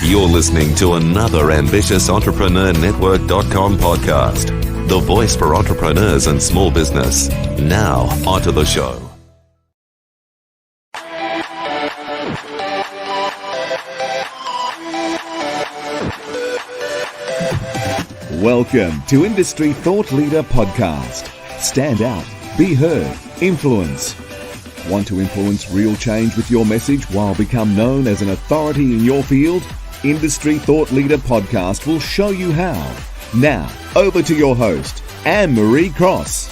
You're listening to another ambitious entrepreneurnetwork.com podcast, the voice for entrepreneurs and small business. Now, onto the show. Welcome to Industry Thought Leader Podcast. Stand out, be heard, influence. Want to influence real change with your message while become known as an authority in your field? Industry Thought Leader Podcast will show you how. Now, over to your host, Anne-Marie Cross.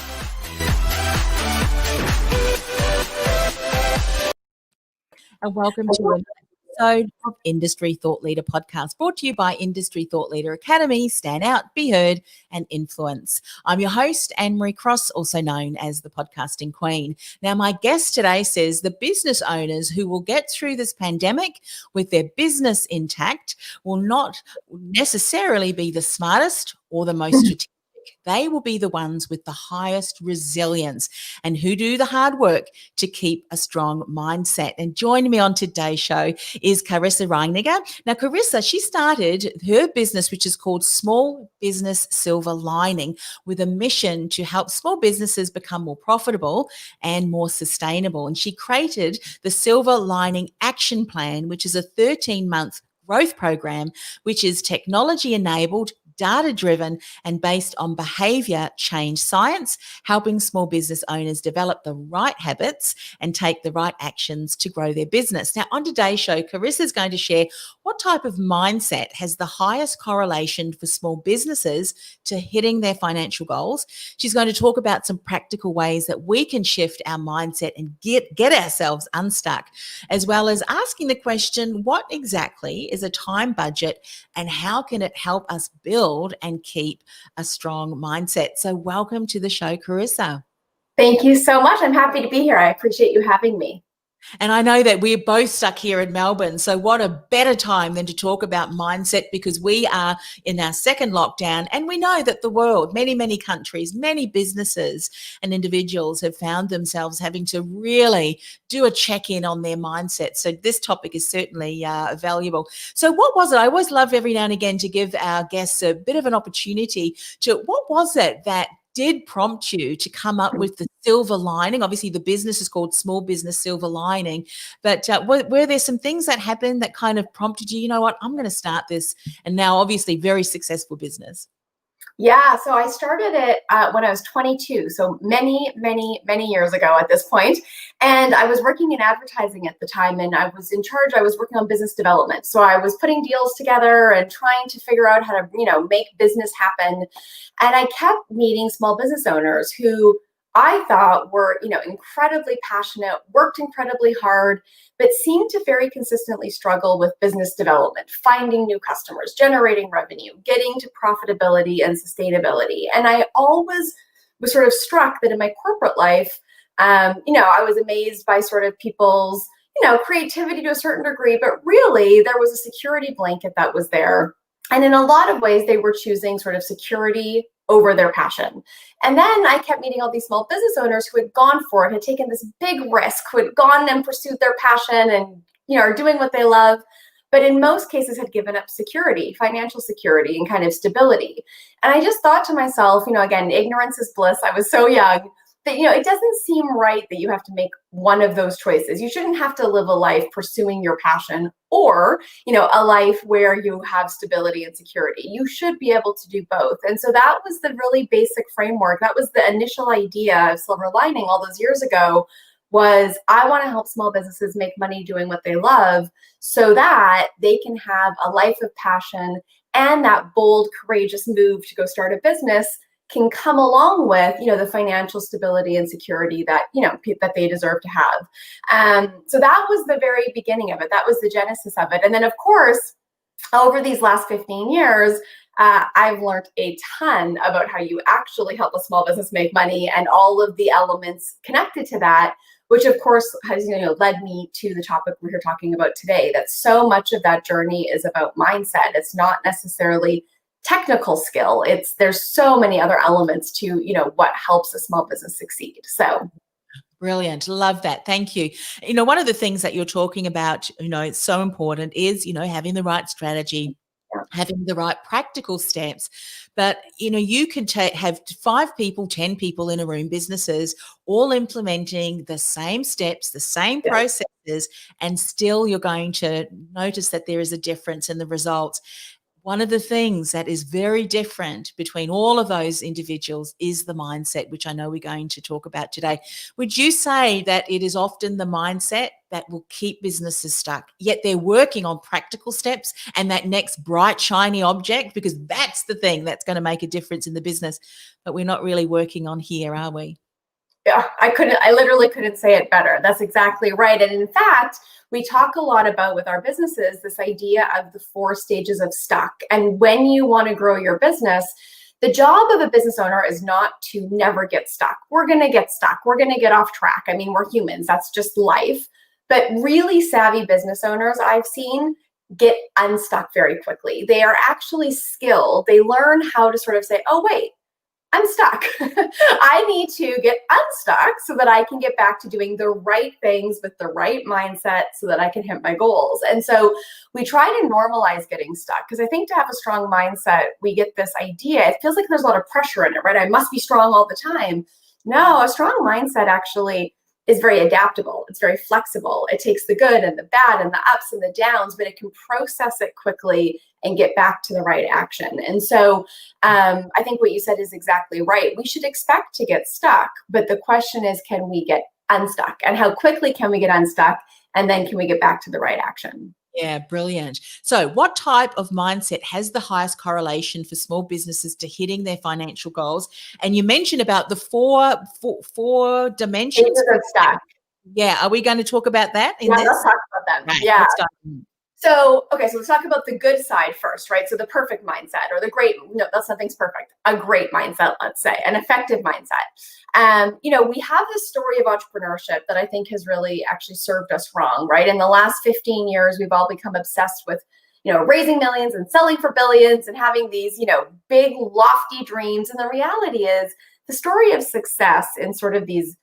And welcome to another episode of Industry Thought Leader Podcast, brought to you by Industry Thought Leader Academy. Stand out, be heard, and influence. I'm your host, Anne-Marie Cross, also known as the Podcasting Queen. Now, my guest today says the business owners who will get through this pandemic with their business intact will not necessarily be the smartest or the most strategic. They will be the ones with the highest resilience and who do the hard work to keep a strong mindset. And joining me on today's show is Carissa Reiniger. Now, Carissa, she started her business, which is called Small Business Silver Lining, with a mission to help small businesses become more profitable and more sustainable. And she created the Silver Lining Action Plan, which is a 13-month growth program, which is technology-enabled, data-driven and based on behavior change science, helping small business owners develop the right habits and take the right actions to grow their business. Now, on today's show, Carissa is going to share what type of mindset has the highest correlation for small businesses to hitting their financial goals. She's going to talk about some practical ways that we can shift our mindset and get ourselves unstuck, as well as asking the question, what exactly is a time budget and how can it help us build and keep a strong mindset? So welcome to the show, Carissa. Thank you so much. I'm happy to be here. I appreciate you having me. And I know that we're both stuck here in Melbourne. So what a better time than to talk about mindset, because we are in our second lockdown and we know that the world, many countries, many businesses and individuals have found themselves having to really do a check-in on their mindset. So this topic is certainly valuable. So what was it? I always love every now and again to give our guests a bit of an opportunity to, what was it that did prompt you to come up with the silver lining? Obviously, the business is called Small Business Silver Lining, but were there some things that happened that kind of prompted you, you know what, I'm going to start this, and now obviously very successful business? Yeah, so I started it when I was 22, so many years ago at this point. And I was working in advertising at the time, and I was in charge. I was working on business development. So I was putting deals together and trying to figure out how to, make business happen. And I kept meeting small business owners who I thought were, incredibly passionate, worked incredibly hard, but seemed to very consistently struggle with business development, finding new customers, generating revenue, getting to profitability and sustainability. And I always was sort of struck that in my corporate life, I was amazed by sort of people's, creativity to a certain degree, but really there was a security blanket that was there. And in a lot of ways, they were choosing sort of security over their passion. And then I kept meeting all these small business owners who had gone for it, had taken this big risk, who had gone and pursued their passion and, are doing what they love, but in most cases had given up security, financial security and kind of stability. And I just thought to myself, again, ignorance is bliss. I was so young that, it doesn't seem right that you have to make one of those choices. You shouldn't have to live a life pursuing your passion or, a life where you have stability and security. You should be able to do both. And so that was the really basic framework. That was the initial idea of Silver Lining all those years ago, was I want to help small businesses make money doing what they love so that they can have a life of passion, and that bold, courageous move to go start a business can come along with, the financial stability and security that, that they deserve to have. So that was the very beginning of it. That was the genesis of it. And then, of course, over these last 15 years, I've learned a ton about how you actually help a small business make money and all of the elements connected to that, which of course has led me to the topic we're here talking about today. That so much of that journey is about mindset. It's not necessarily technical skill. There's so many other elements to what helps a small business succeed. So Brilliant. Love that. Thank you. One of the things that you're talking about, it's so important is, having the right strategy, Yeah. having the right practical steps. But, you can have 5 people, 10 people in a room, businesses, all implementing the same steps, the same Yeah. processes, and still you're going to notice that there is a difference in the results. One of the things that is very different between all of those individuals is the mindset, which I know we're going to talk about today. Would you say that it is often the mindset that will keep businesses stuck, yet they're working on practical steps and that next bright, shiny object, because that's the thing that's going to make a difference in the business, but we're not really working on here, are we? Yeah, I literally couldn't say it better. That's exactly right. And in fact, we talk a lot about with our businesses, this idea of the 4 stages of stuck. And when you want to grow your business, the job of a business owner is not to never get stuck. We're going to get stuck. We're going to get off track. I mean, we're humans. That's just life. But really savvy business owners I've seen get unstuck very quickly. They are actually skilled. They learn how to sort of say, oh, wait, I'm stuck. I need to get unstuck so that I can get back to doing the right things with the right mindset so that I can hit my goals. And so we try to normalize getting stuck, because I think to have a strong mindset, we get this idea. It feels like there's a lot of pressure in it, right? I must be strong all the time. No, a strong mindset actually is very adaptable. It's very flexible. It takes the good and the bad and the ups and the downs, but it can process it quickly and get back to the right action. And so I think what you said is exactly right. We should expect to get stuck, but the question is, can we get unstuck? And how quickly can we get unstuck? And then can we get back to the right action? Yeah, brilliant. So what type of mindset has the highest correlation for small businesses to hitting their financial goals? And you mentioned about the four dimensions. Stages of stuck. Yeah, are we going to talk about that in Yeah, this? let's talk about them. Right, Yeah. let's start. So let's talk about the good side first, right? So the perfect mindset, or that's nothing's perfect. A great mindset, let's say, an effective mindset. We have this story of entrepreneurship that I think has really actually served us wrong, right? In the last 15 years, we've all become obsessed with, raising millions and selling for billions and having these, big, lofty dreams. And the reality is the story of success in sort of these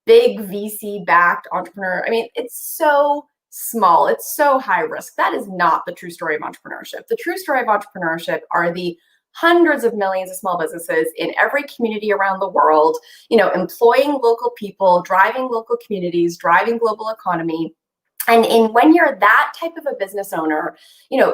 big VC-backed entrepreneur, it's so small. It's so high risk. That is not the true story of entrepreneurship. The true story of entrepreneurship are the hundreds of millions of small businesses in every community around the world, employing local people, driving local communities, driving global economy. And when you're that type of a business owner,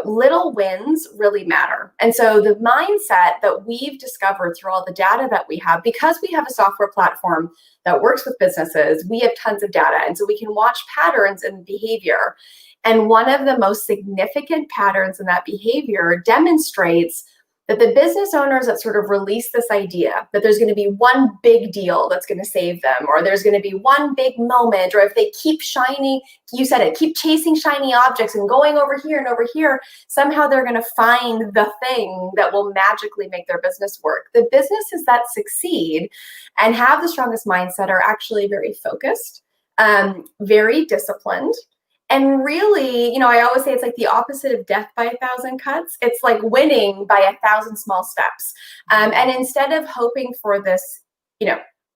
little wins really matter. And so the mindset that we've discovered through all the data that we have, because we have a software platform that works with businesses, we have tons of data. And so we can watch patterns in behavior. And one of the most significant patterns in that behavior demonstrates that the business owners that sort of release this idea that there's going to be one big deal that's going to save them, or there's going to be one big moment, or if they keep keep chasing shiny objects and going over here and over here, somehow they're going to find the thing that will magically make their business work. The businesses that succeed and have the strongest mindset are actually very focused, very disciplined. And really, I always say it's like the opposite of death by 1,000 cuts. It's like winning by 1,000 small steps. And instead of hoping for this,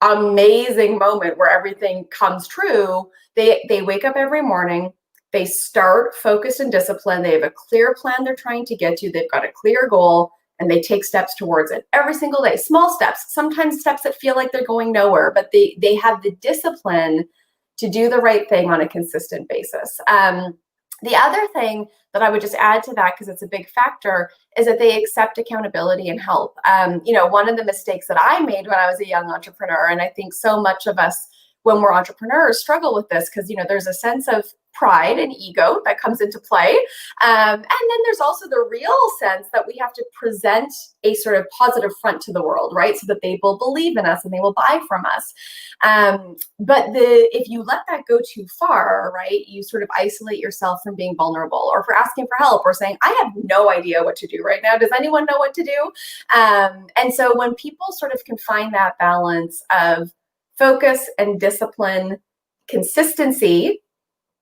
amazing moment where everything comes true, they wake up every morning, they start focused and disciplined. They have a clear plan they're trying to get to. They've got a clear goal, and they take steps towards it every single day. Small steps, sometimes steps that feel like they're going nowhere, but they have the discipline to do the right thing on a consistent basis. The other thing that I would just add to that, because it's a big factor, is that they accept accountability and help. One of the mistakes that I made when I was a young entrepreneur, and I think so much of us when we're entrepreneurs struggle with this, because there's a sense of pride and ego that comes into play. And then there's also the real sense that we have to present a sort of positive front to the world, right? So that they will believe in us and they will buy from us. But if you let that go too far, right, you sort of isolate yourself from being vulnerable, or for asking for help, or saying, I have no idea what to do right now. Does anyone know what to do? And so when people sort of can find that balance of focus and discipline, consistency,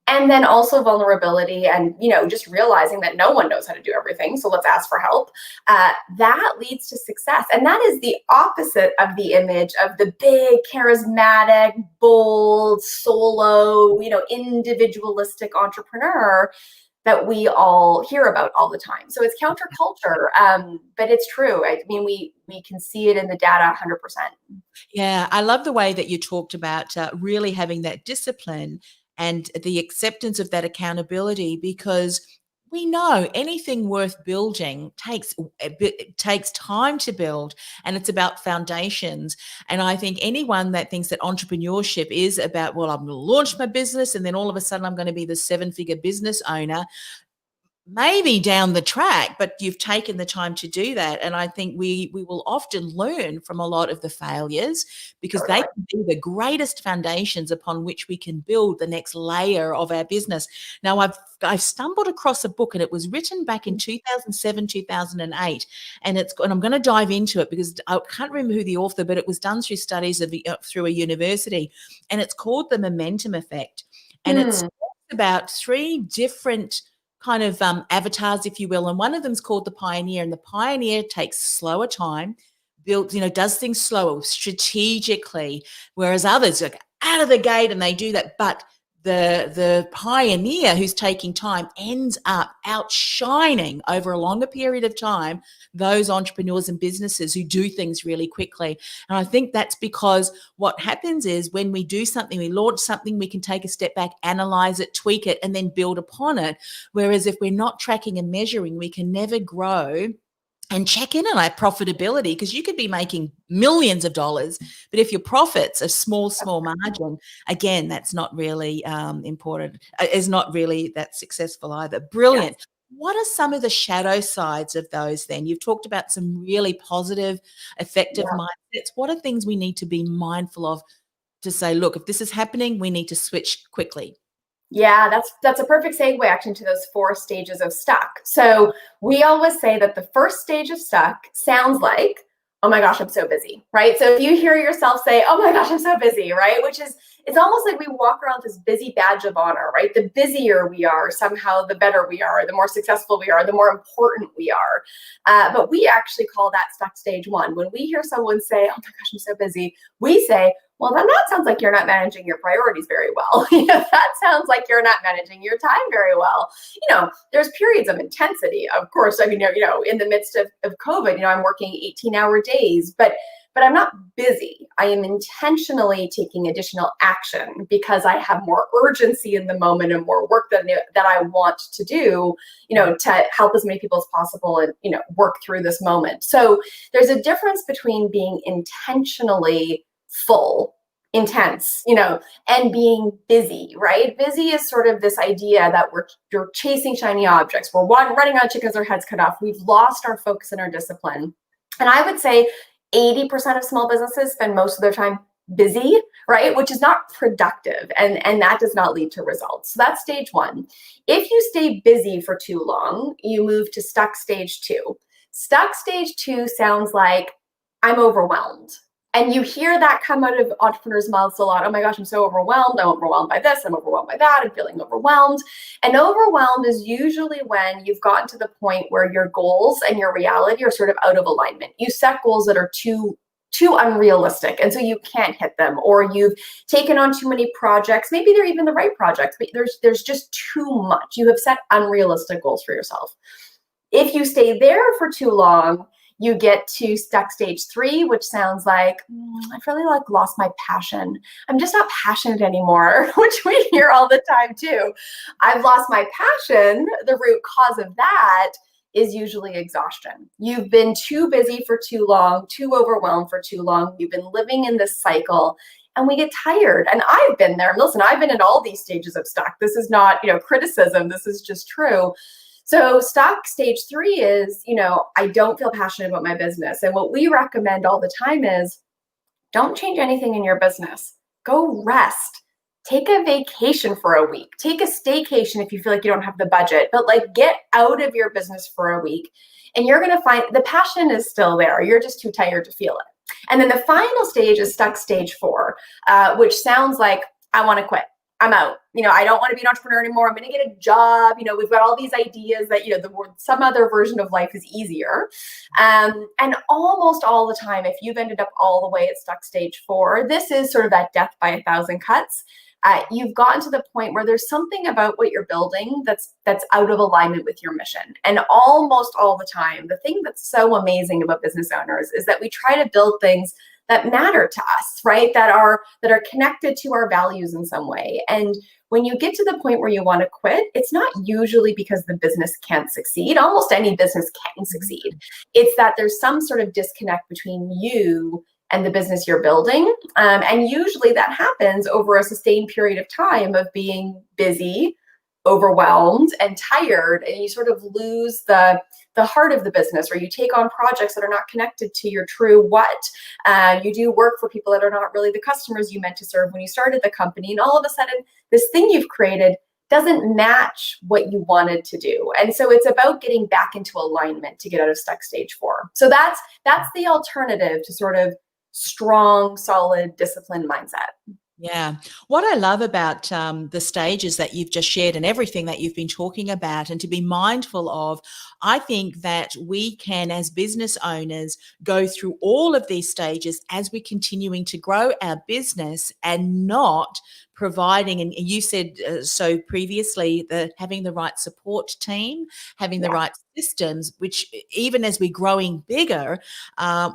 And then also vulnerability and, just realizing that no one knows how to do everything. So let's ask for help. That leads to success. And that is the opposite of the image of the big, charismatic, bold, solo, individualistic entrepreneur that we all hear about all the time. So it's counterculture, but it's true. I mean, we can see it in the data 100%. Yeah, I love the way that you talked about really having that discipline and the acceptance of that accountability, because we know anything worth building takes time to build, and it's about foundations. And I think anyone that thinks that entrepreneurship is about, well, I'm going to launch my business and then all of a sudden I'm going to be the 7-figure business owner, maybe down the track, but you've taken the time to do that. And I think we will often learn from a lot of the failures, because they can be the greatest foundations upon which we can build the next layer of our business. Now, I've stumbled across a book, and it was written back in 2007, 2008, and I'm going to dive into it because I can't remember who the author, but it was done through studies through a university, and it's called The Momentum Effect. And it's about 3 different kind of avatars, if you will. And one of them is called the pioneer, and the pioneer takes slower time, does things slower, strategically, whereas others are out of the gate and they do that. But the pioneer who's taking time ends up outshining over a longer period of time those entrepreneurs and businesses who do things really quickly. And I think that's because what happens is when we do something, we launch something, we can take a step back, analyze it, tweak it, and then build upon it. Whereas if we're not tracking and measuring, we can never grow and check in on our profitability, because you could be making millions of dollars, but if your profits are small margin, again, that's not really important, is not really that successful either. Brilliant. Yes. What are some of the shadow sides of those then? You've talked about some really positive, effective mindsets. What are things we need to be mindful of to say, look, if this is happening, we need to switch quickly? Yeah, that's a perfect segue actually to those 4 stages of stuck. So we always say that the first stage of stuck sounds like, oh my gosh, I'm so busy, right? So if you hear yourself say, oh my gosh, I'm so busy, right? It's almost like we walk around this busy badge of honor, right? The busier we are, somehow the better we are, the more successful we are, the more important we are. But we actually call that stuck stage 1. When we hear someone say, oh my gosh, I'm so busy, we say, well, then that sounds like you're not managing your priorities very well. That sounds like you're not managing your time very well. There's periods of intensity, of course. I mean, in the midst of COVID, I'm working 18-hour days, but I'm not busy. I am intentionally taking additional action because I have more urgency in the moment and more work that I want to do, to help as many people as possible and, work through this moment. So there's a difference between being intentionally full, intense, and being busy, right? Busy is sort of this idea that you're chasing shiny objects. We're running on chickens, our heads cut off. We've lost our focus and our discipline. And I would say 80% of small businesses spend most of their time busy, right? Which is not productive. And that does not lead to results. So that's stage 1. If you stay busy for too long, you move to stuck stage 2. Stuck stage 2 sounds like I'm overwhelmed. And you hear that come out of entrepreneurs' mouths a lot. Oh my gosh, I'm so overwhelmed. I'm overwhelmed by this. I'm overwhelmed by that. I'm feeling overwhelmed. And overwhelmed is usually when you've gotten to the point where your goals and your reality are sort of out of alignment. You set goals that are too unrealistic, and so you can't hit them, or you've taken on too many projects. Maybe they're even the right projects, but there's just too much. You have set unrealistic goals for yourself. If you stay there for too long, you get to stuck stage 3, which sounds like, I've really lost my passion. I'm just not passionate anymore, which we hear all the time too. I've lost my passion. The root cause of that is usually exhaustion. You've been too busy for too long, too overwhelmed for too long. You've been living in this cycle, and we get tired. And I've been there. Listen, I've been in all these stages of stuck. This is not, criticism. This is just true. So stuck stage 3 is, I don't feel passionate about my business. And what we recommend all the time is don't change anything in your business. Go rest. Take a vacation for a week. Take a staycation if you feel like you don't have the budget, but get out of your business for a week. And you're going to find the passion is still there. You're just too tired to feel it. And then the final stage is stuck stage 4, which sounds like I want to quit. I'm out. I don't want to be an entrepreneur anymore. I'm going to get a job. We've got all these ideas that, some other version of life is easier. And almost all the time, if you've ended up all the way at stuck stage 4, this is sort of that death by 1,000 cuts. You've gotten to the point where there's something about what you're building that's out of alignment with your mission. And almost all the time, the thing that's so amazing about business owners is that we try to build things that matter to us, right? That are connected to our values in some way. And when you get to the point where you want to quit, it's not usually because the business can't succeed. Almost any business can succeed. It's that there's some sort of disconnect between you and the business you're building. And usually that happens over a sustained period of time of being busy, overwhelmed, and tired, and you sort of lose the heart of the business, or you take on projects that are not connected to your true what. You do work for people that are not really the customers you meant to serve when you started the company, and all of a sudden this thing you've created doesn't match what you wanted to do. And so it's about getting back into alignment to get out of stuck stage 4. So that's the alternative to sort of strong, solid, disciplined mindset. Yeah. What I love about the stages that you've just shared and everything that you've been talking about, and to be mindful of, I think that we can, as business owners, go through all of these stages as we're continuing to grow our business and not providing, and you said so previously, having the right support team, having the right systems, which even as we're growing bigger,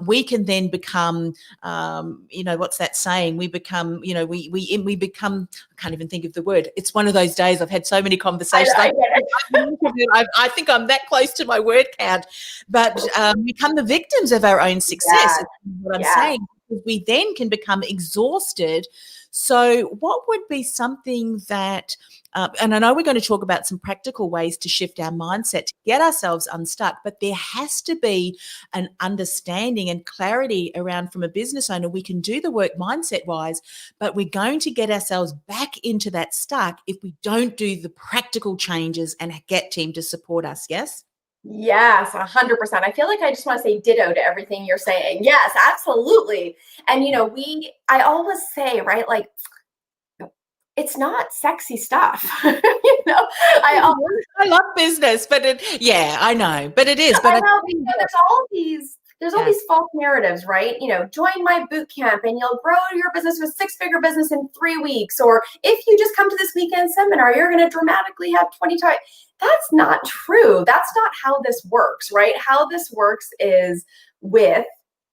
we can then become, what's that saying? We become, we become, I can't even think of the word. It's one of those days I've had so many conversations. I think I'm that close to my word count, but become the victims of our own success. Is what I'm saying. Because we then can become exhausted. So what would be something that, and I know we're going to talk about some practical ways to shift our mindset to get ourselves unstuck, but there has to be an understanding and clarity around, from a business owner, we can do the work mindset wise, but we're going to get ourselves back into that stuck if we don't do the practical changes and get team to support us. Yes? Yes, 100%. I feel like I just want to say ditto to everything you're saying. Yes, absolutely. And, I always say, right, like, it's not sexy stuff. I love business, but I know, but it is. But I know, there's all these false narratives, right? Join my boot camp and you'll grow your business with 6-figure business in 3 weeks. Or if you just come to this weekend seminar, you're going to dramatically have 20 times. That's not true. That's not how this works, right? How this works is with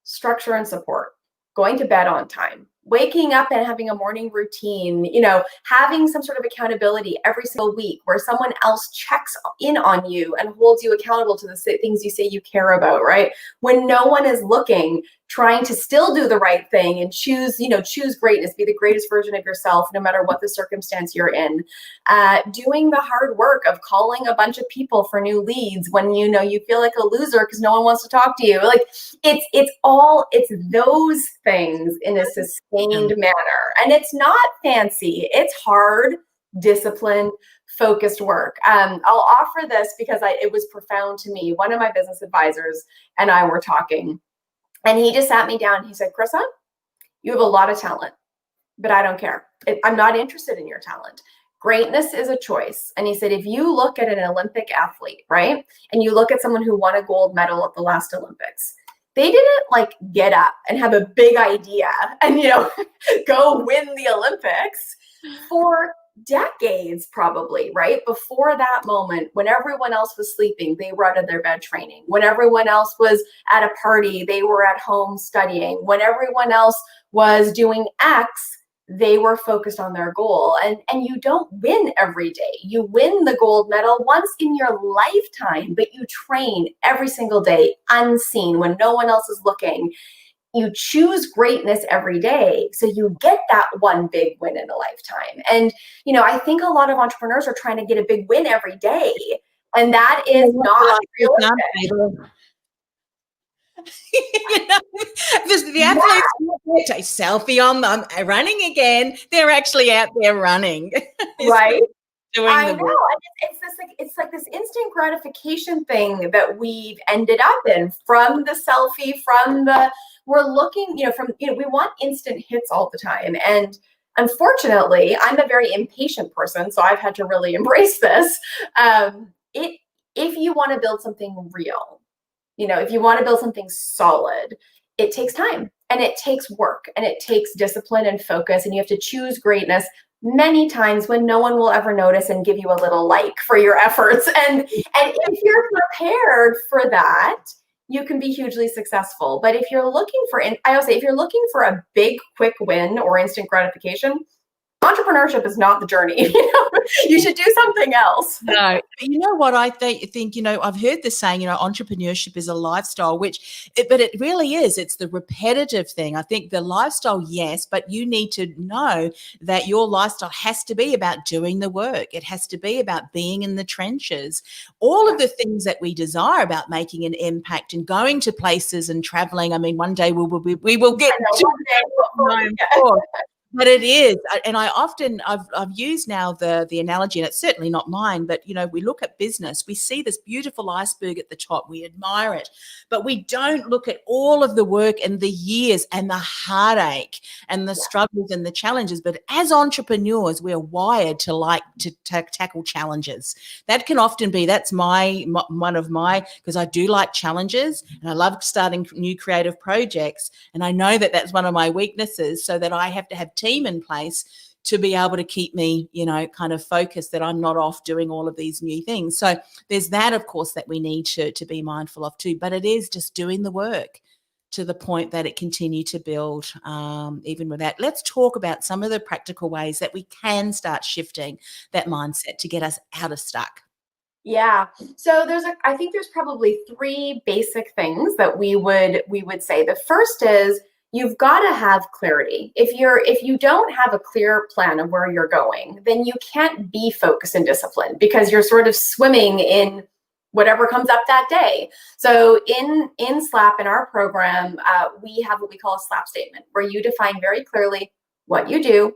structure and support, going to bed on time, waking up and having a morning routine, having some sort of accountability every single week where someone else checks in on you and holds you accountable to the things you say you care about, right? When no one is looking, trying to still do the right thing and choose greatness, be the greatest version of yourself, no matter what the circumstance you're in. Doing the hard work of calling a bunch of people for new leads when you feel like a loser because no one wants to talk to you. Like it's those things in a sustained manner. And it's not fancy. It's hard, disciplined, focused work. I'll offer this because it was profound to me. One of my business advisors and I were talking, and he just sat me down. He said, Carissa, you have a lot of talent, but I don't care. I'm not interested in your talent. Greatness is a choice. And he said, if you look at an Olympic athlete, right, and you look at someone who won a gold medal at the last Olympics, they didn't get up and have a big idea and, go win the Olympics for decades, probably, right? Before that moment, when everyone else was sleeping, they were out of their bed training. When everyone else was at a party, they were at home studying. When everyone else was doing X, they were focused on their goal. And you don't win every day. You win the gold medal once in your lifetime, but you train every single day, unseen, when no one else is looking. You choose greatness every day, so you get that one big win in a lifetime. And, I think a lot of entrepreneurs are trying to get a big win every day, and that is not realistic. The athletes take a selfie on them running again. They're actually out there running. Right. I know. And it's like this instant gratification thing that we've ended up in, from the selfie, we're looking, we want instant hits all the time. And Unfortunately, I'm a very impatient person, so I've had to really embrace this. If you want to build something real, if you want to build something solid, it takes time and it takes work and it takes discipline and focus, and you have to choose greatness many times when no one will ever notice and give you a little like for your efforts. And if you're prepared for that, you can be hugely successful. But if you're looking for, I always say, if you're looking for a big, quick win or instant gratification, entrepreneurship is not the journey. You should do something else. No, you know what I think, I've heard this saying, entrepreneurship is a lifestyle, but it really is. It's the repetitive thing. I think the lifestyle, yes, but you need to know that your lifestyle has to be about doing the work. It has to be about being in the trenches. All of the things that we desire about making an impact and going to places and traveling. I mean, one day we will get to but it is, and I've used now the analogy, and it's certainly not mine, but we look at business, we see this beautiful iceberg at the top, we admire it, but we don't look at all of the work and the years and the heartache and the struggles and the challenges. But as entrepreneurs, we're wired to like to tackle challenges. That can often be, that's one of my, because I do like challenges and I love starting new creative projects, and I know that that's one of my weaknesses, so that I have to have team in place to be able to keep me, kind of focused, that I'm not off doing all of these new things. So there's that, of course, that we need to be mindful of too. But it is just doing the work to the point that it continue to build even with that. Let's talk about some of the practical ways that we can start shifting that mindset to get us out of stuck. Yeah. So I think there's probably three basic things that we would say. The first is, you've got to have clarity. If you don't have a clear plan of where you're going, then you can't be focused and disciplined, because you're sort of swimming in whatever comes up that day. So in SLAP, in our program, we have what we call a SLAP statement, where you define very clearly what you do,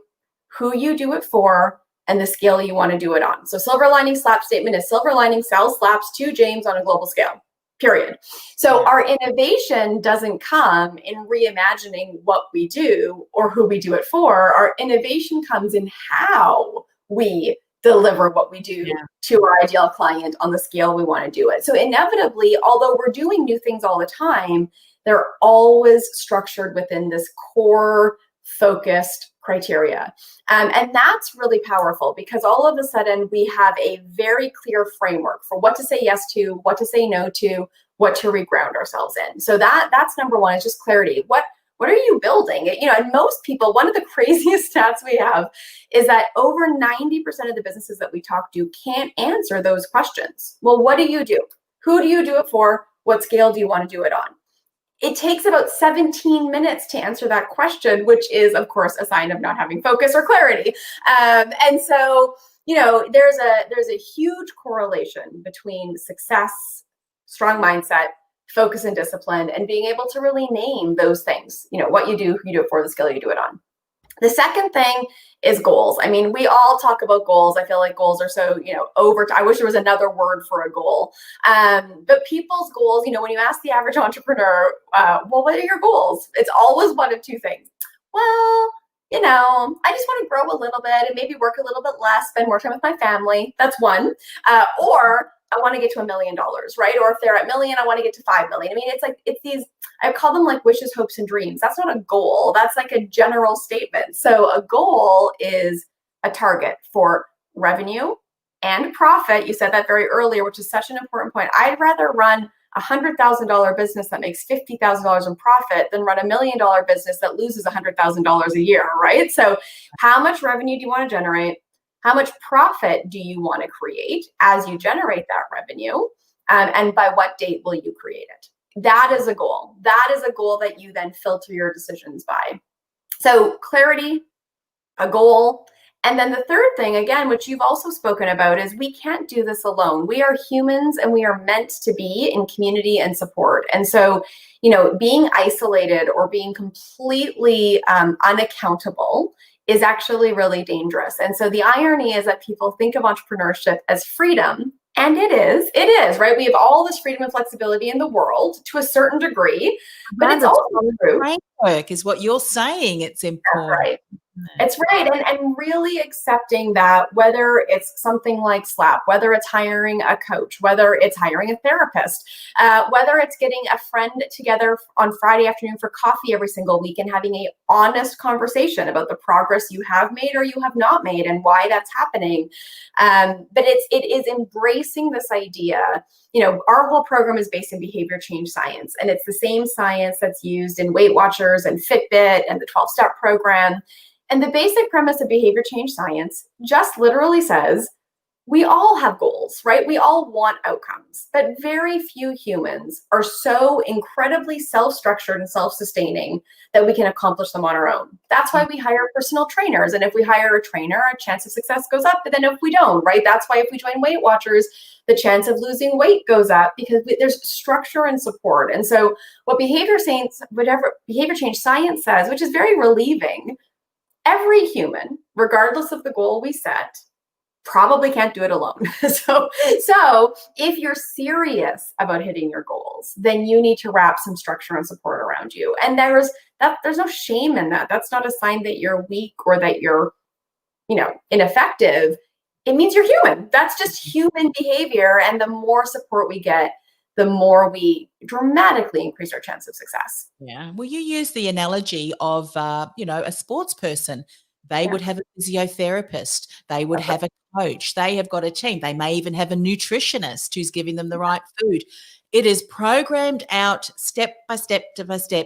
who you do it for, and the scale you want to do it on. So Silver Lining SLAP statement is Silver Lining sells slaps to James on a global scale. Period. So our innovation doesn't come in reimagining what we do or who we do it for. Our innovation comes in how we deliver what we do to our ideal client on the scale we want to do it. So inevitably, although we're doing new things all the time, they're always structured within this core focused criteria. And that's really powerful, because all of a sudden we have a very clear framework for what to say yes to, what to say no to, what to reground ourselves in. So that's number one, is just clarity. What are you building? And most people, one of the craziest stats we have is that over 90% of the businesses that we talk to can't answer those questions. Well, what do you do? Who do you do it for? What scale do you want to do it on? It takes about 17 minutes to answer that question, which is, of course, a sign of not having focus or clarity. And so, there's a huge correlation between success, strong mindset, focus and discipline, and being able to really name those things. What you do, who you do it for, the skill you do it on. The second thing is goals. I mean, we all talk about goals. I feel like goals are so, I wish there was another word for a goal. But people's goals, when you ask the average entrepreneur, well, what are your goals? It's always one of two things. Well, I just want to grow a little bit and maybe work a little bit less, spend more time with my family. That's one. Or I want to get to $1 million, right? Or if they're at million, I want to get to 5 million. I mean, it's these, I call them like wishes, hopes, and dreams. That's not a goal. That's like a general statement. So a goal is a target for revenue and profit. You said that very earlier, which is such an important point. I'd rather run a $100,000 business that makes $50,000 in profit than run $1 million business that loses $100,000 a year, right? So how much revenue do you want to generate? How much profit do you want to create as you generate that revenue? And by what date will you create it? That is a goal. That is a goal that you then filter your decisions by. So clarity, a goal. And then the third thing, again, which you've also spoken about, is we can't do this alone. We are humans and we are meant to be in community and support. And so, being isolated or being completely unaccountable is actually really dangerous. And so the irony is that people think of entrepreneurship as freedom, and it is, right? We have all this freedom and flexibility in the world to a certain degree, but it's also true. Framework is what you're saying. It's important. That's right. It's right. And really accepting that whether it's something like SLAP, whether it's hiring a coach, whether it's hiring a therapist, whether it's getting a friend together on Friday afternoon for coffee every single week and having a honest conversation about the progress you have made or you have not made and why that's happening. But it is embracing this idea. Our whole program is based in behavior change science, and it's the same science that's used in Weight Watchers and Fitbit and the 12-step program. And the basic premise of behavior change science just literally says we all have goals, right? We all want outcomes, but very few humans are so incredibly self-structured and self-sustaining that we can accomplish them on our own. That's why we hire personal trainers. And if we hire a trainer, our chance of success goes up. But then if we don't, right? That's why if we join Weight Watchers, the chance of losing weight goes up because there's structure and support. And so whatever behavior change science says, which is very relieving, every human, regardless of the goal we set, probably can't do it alone. So if you're serious about hitting your goals, then you need to wrap some structure and support around you. And there's no shame in that. That's not a sign that you're weak or that you're, ineffective. It means you're human. That's just human behavior. And the more support we get, the more we dramatically increase our chance of success. Yeah. Well, you use the analogy of, a sports person. They would have a physiotherapist. They would have a coach. They have got a team. They may even have a nutritionist who's giving them the right food. It is programmed out step by step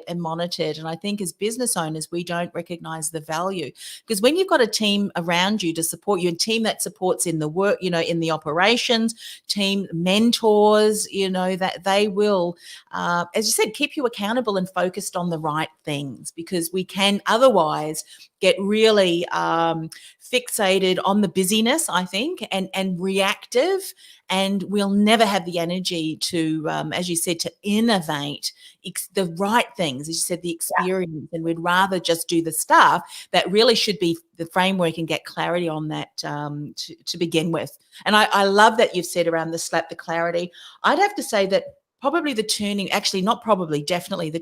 and monitored. And I think as business owners, we don't recognize the value, because when you've got a team around you to support you, a team that supports in the work, in the operations, team mentors, that they will, as you said, keep you accountable and focused on the right things, because we can otherwise get really fixated on the busyness, I think, and reactive, and we'll never have the energy to, as you said, to innovate the right things, as you said, the experience, and we'd rather just do the stuff that really should be the framework and get clarity on that to begin with. And I love that you've said around the SLAP, the clarity. I'd have to say that definitely the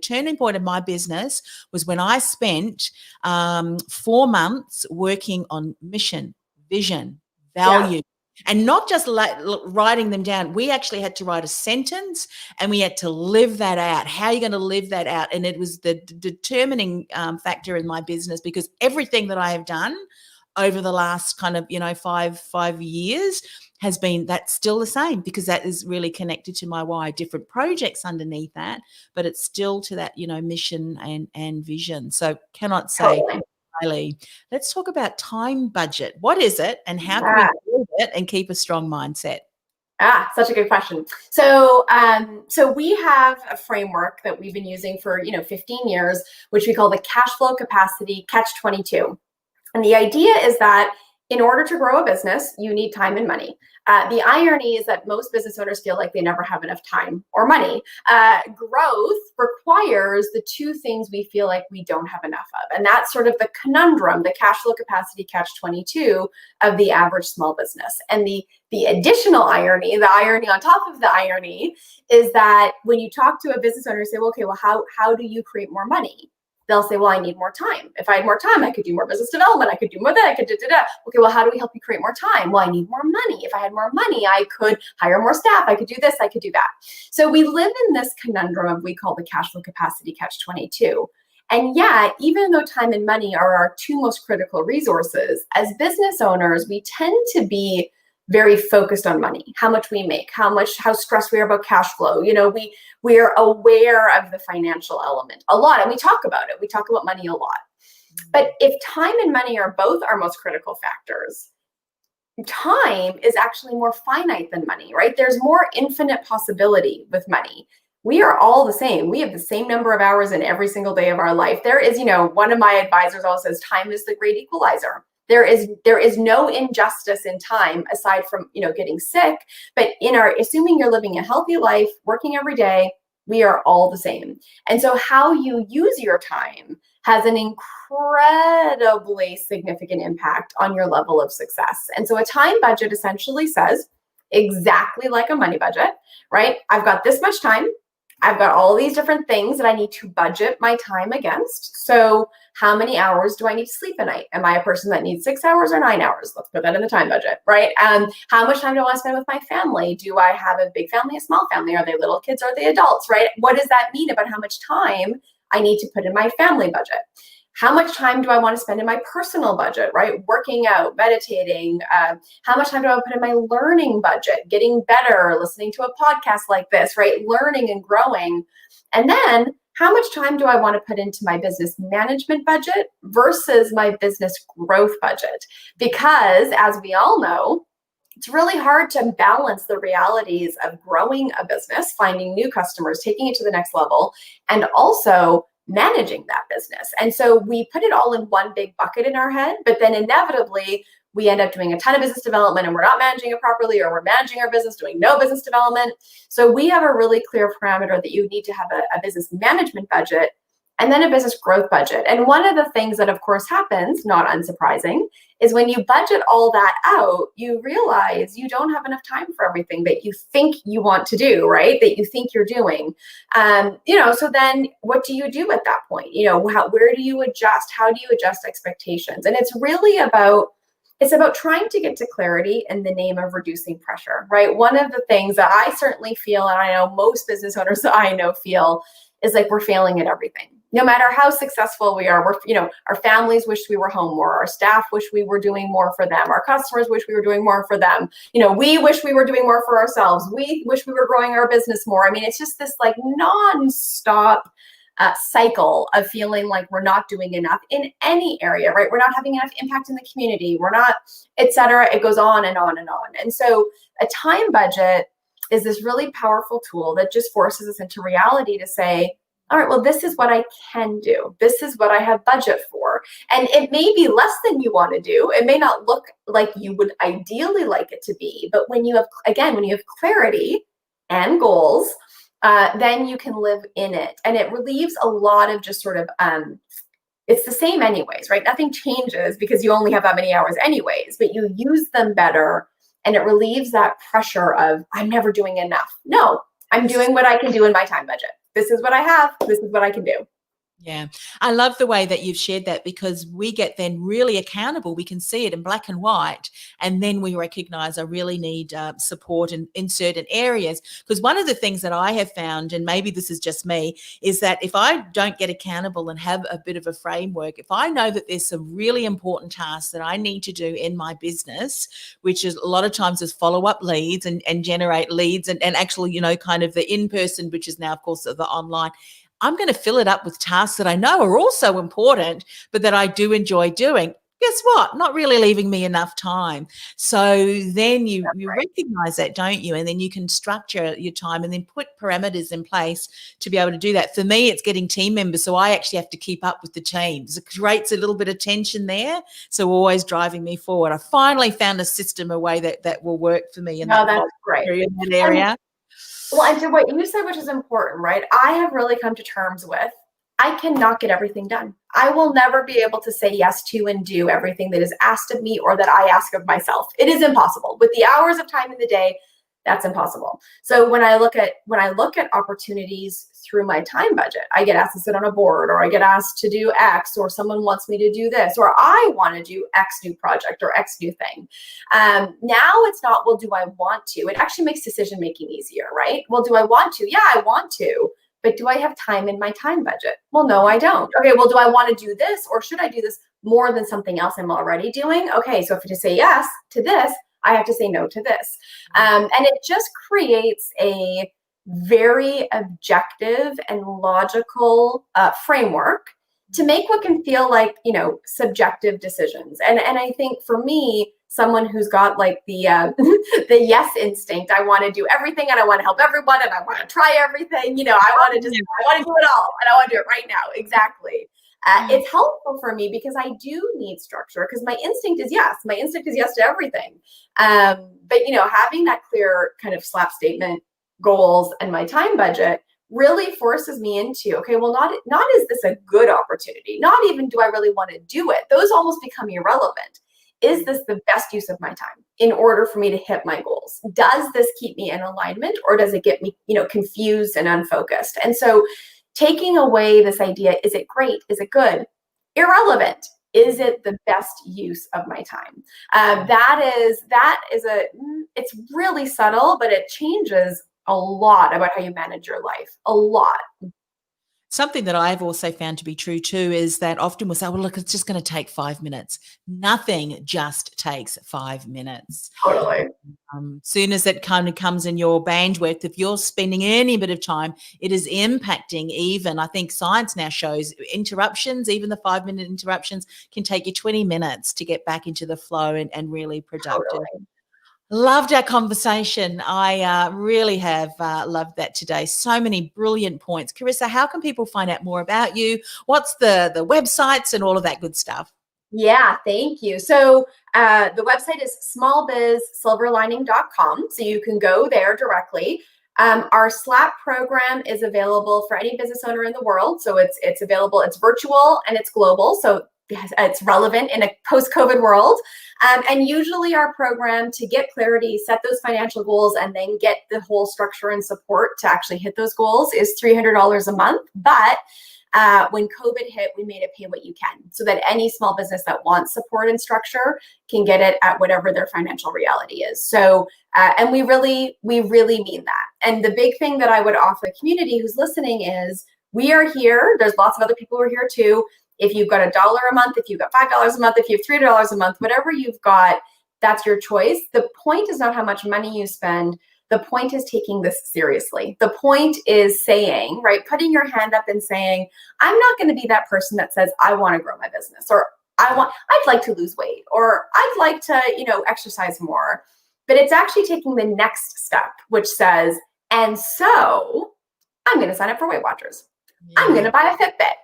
turning point of my business was when I spent 4 months working on mission, vision, value, and not just writing them down. We actually had to write a sentence and we had to live that out. How are you going to live that out? And it was the determining factor in my business, because everything that I have done over the last kind of, 5 years has been, that's still the same, because that is really connected to my why. Different projects underneath that, but it's still to that, mission and vision. So cannot say highly. Let's talk about time budget. What is it, and how can we build it and keep a strong mindset? Such a good question. So we have a framework that we've been using for 15 years, which we call the cash flow capacity catch-22. And the idea is that in order to grow a business, you need time and money. The irony is that most business owners feel like they never have enough time or money. Growth requires the two things we feel like we don't have enough of. And that's sort of the conundrum, the cash flow capacity catch-22 of the average small business. And the additional irony, the irony on top of the irony, is that when you talk to a business owner, you say, well, okay, well, how do you create more money? They'll say, well, I need more time. If I had more time, I could do more business development. I could do more that. I could da-da-da. Okay, well, how do we help you create more time? Well, I need more money. If I had more money, I could hire more staff. I could do this. I could do that. So we live in this conundrum of, we call the cash flow capacity catch-22. And yet, even though time and money are our two most critical resources, as business owners, we tend to be very focused on money, how much we make, how stressed we are about cash flow. We are aware of the financial element a lot, and we talk about it. We talk about money a lot. But if time and money are both our most critical factors, time is actually more finite than money, right? There's more infinite possibility with money. We are all the same. We have the same number of hours in every single day of our life. There is, one of my advisors always says, time is the great equalizer. There is no injustice in time aside from, getting sick, but assuming you're living a healthy life, working every day, we are all the same. And so how you use your time has an incredibly significant impact on your level of success. And so a time budget essentially says, exactly like a money budget, right? I've got this much time. I've got all these different things that I need to budget my time against. So how many hours do I need to sleep a night? Am I a person that needs 6 hours or 9 hours? Let's put that in the time budget, right? How much time do I want to spend with my family? Do I have a big family, a small family? Are they little kids? Are they adults, right? What does that mean about how much time I need to put in my family budget? How much time do I want to spend in my personal budget, right? Working out, meditating. How much time do I put in my learning budget, getting better, listening to a podcast like this, right? Learning and growing. And then how much time do I want to put into my business management budget versus my business growth budget? Because as we all know, it's really hard to balance the realities of growing a business, finding new customers, taking it to the next level, and also managing that business. And so we put it all in one big bucket in our head, but then inevitably we end up doing a ton of business development and we're not managing it properly, or we're managing our business doing no business development. So we have a really clear parameter that you need to have a business management budget and then a business growth budget. And one of the things that of course happens, not unsurprising, is when you budget all that out, you realize you don't have enough time for everything that you think you want to do, right? That you think you're doing. So then what do you do at that point? Where do you adjust? How do you adjust expectations? And it's about trying to get to clarity in the name of reducing pressure, right? One of the things that I certainly feel, and I know most business owners that I know feel, is like we're failing at everything. No matter how successful we are, our families wish we were home more. Our staff wish we were doing more for them. Our customers wish we were doing more for them. We wish we were doing more for ourselves. We wish we were growing our business more. I mean, it's just this like nonstop cycle of feeling like we're not doing enough in any area, right? We're not having enough impact in the community. We're not, et cetera. It goes on and on and on. And so a time budget is this really powerful tool that just forces us into reality to say, all right, well, this is what I can do. This is what I have budget for. And it may be less than you want to do. It may not look like you would ideally like it to be. But when you have clarity and goals, then you can live in it. And it relieves a lot of just sort of, it's the same anyways, right? Nothing changes because you only have that many hours anyways, but you use them better. And it relieves that pressure of, I'm never doing enough. No, I'm doing what I can do in my time budget. This is what I have. This is what I can do. Yeah. I love the way that you've shared that, because we get then really accountable. We can see it in black and white. And then we recognize I really need support in certain areas. Because one of the things that I have found, and maybe this is just me, is that if I don't get accountable and have a bit of a framework, if I know that there's some really important tasks that I need to do in my business, which is a lot of times is follow up leads and generate leads and actually, kind of the in-person, which is now, of course, the online, I'm going to fill it up with tasks that I know are also important, but that I do enjoy doing. Guess what? Not really leaving me enough time. So then you recognize that, don't you? And then you can structure your time and then put parameters in place to be able to do that. For me, it's getting team members. So I actually have to keep up with the teams. It creates a little bit of tension there. So always driving me forward. I finally found a system, a way that will work for me. That's great. In that area. Well, and to what you said, which is important, right? I have really come to terms with, I cannot get everything done. I will never be able to say yes to and do everything that is asked of me or that I ask of myself. It is impossible. With the hours of time in the day, that's impossible. So when I look at opportunities through my time budget, I get asked to sit on a board, or I get asked to do X, or someone wants me to do this, or I want to do X new project or X new thing. Now it's not, well, do I want to? It actually makes decision making easier, right? Well, do I want to? Yeah, I want to. But do I have time in my time budget? Well, no, I don't. Okay, well, do I want to do this, or should I do this more than something else I'm already doing? Okay, so if to say yes to this, I have to say no to this. And it just creates a very objective and logical framework to make what can feel like, subjective decisions. And I think for me, someone who's got like the the yes instinct, I want to do everything and I want to help everyone and I want to try everything, I want to do it all and I want to do it right now. Exactly. It's helpful for me because I do need structure, because my instinct is yes. My instinct is yes to everything. But having that clear kind of slap statement, goals, and my time budget really forces me into, okay, well, not is this a good opportunity? Not even do I really want to do it? Those almost become irrelevant. is this the best use of my time in order for me to hit my goals? Does this keep me in alignment, or does it get me, confused and unfocused? And so taking away this idea, is it great? Is it good? Irrelevant. Is it the best use of my time? It's really subtle, but it changes a lot about how you manage your life. A lot. Something that I've also found to be true too is that often we'll say, well, look, it's just going to take 5 minutes. Nothing just takes 5 minutes. Totally. Soon as that kind of comes in your bandwidth, if you're spending any bit of time, it is impacting even, I think science now shows interruptions, even the 5-minute interruptions can take you 20 minutes to get back into the flow and really productive. Totally. Loved our conversation. I really have loved that today. So many brilliant points. Carissa, how can people find out more about you? What's the websites and all of that good stuff? Yeah, thank you. So the website is smallbizsilverlining.com. So you can go there directly. Our SLAP program is available for any business owner in the world. So it's available, it's virtual and it's global. So it's relevant in a post-COVID world. And usually our program, to get clarity, set those financial goals, and then get the whole structure and support to actually hit those goals, is $300 a month. But when COVID hit, we made it pay what you can, so that any small business that wants support and structure can get it at whatever their financial reality is. So, and we really mean that. And the big thing that I would offer the community who's listening is, we are here. There's lots of other people who are here too. If you've got $1 a month, if you've got $5 a month, if you have $3 a month, whatever you've got, that's your choice. The point is not how much money you spend. The point is taking this seriously. The point is saying, right, putting your hand up and saying, I'm not going to be that person that says, I want to grow my business, or I'd like to lose weight, or I'd like to, exercise more. But it's actually taking the next step, which says, and so I'm going to sign up for Weight Watchers. Yeah. I'm going to buy a Fitbit.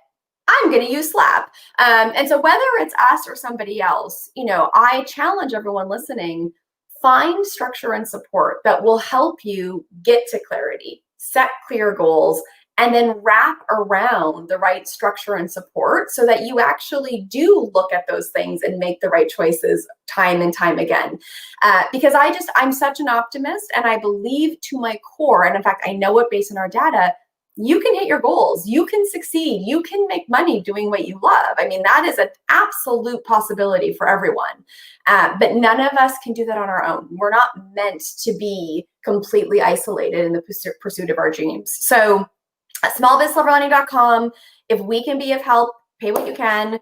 I'm going to use SLAP. And so whether it's us or somebody else, I challenge everyone listening, find structure and support that will help you get to clarity, set clear goals, and then wrap around the right structure and support so that you actually do look at those things and make the right choices time and time again. Because I'm such an optimist, and I believe to my core, and in fact, I know it based on our data, you can hit your goals, you can succeed, you can make money doing what you love. I mean, that is an absolute possibility for everyone. But none of us can do that on our own. We're not meant to be completely isolated in the pursuit of our dreams. So smallbizsilverlining.com, if we can be of help, pay what you can.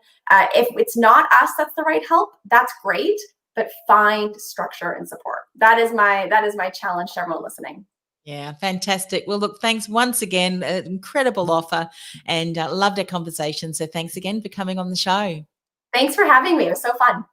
If it's not us that's the right help, that's great, but find structure and support. That is my challenge to everyone listening. Yeah, fantastic. Well, look, thanks once again. An incredible offer, and loved our conversation. So thanks again for coming on the show. Thanks for having me. It was so fun.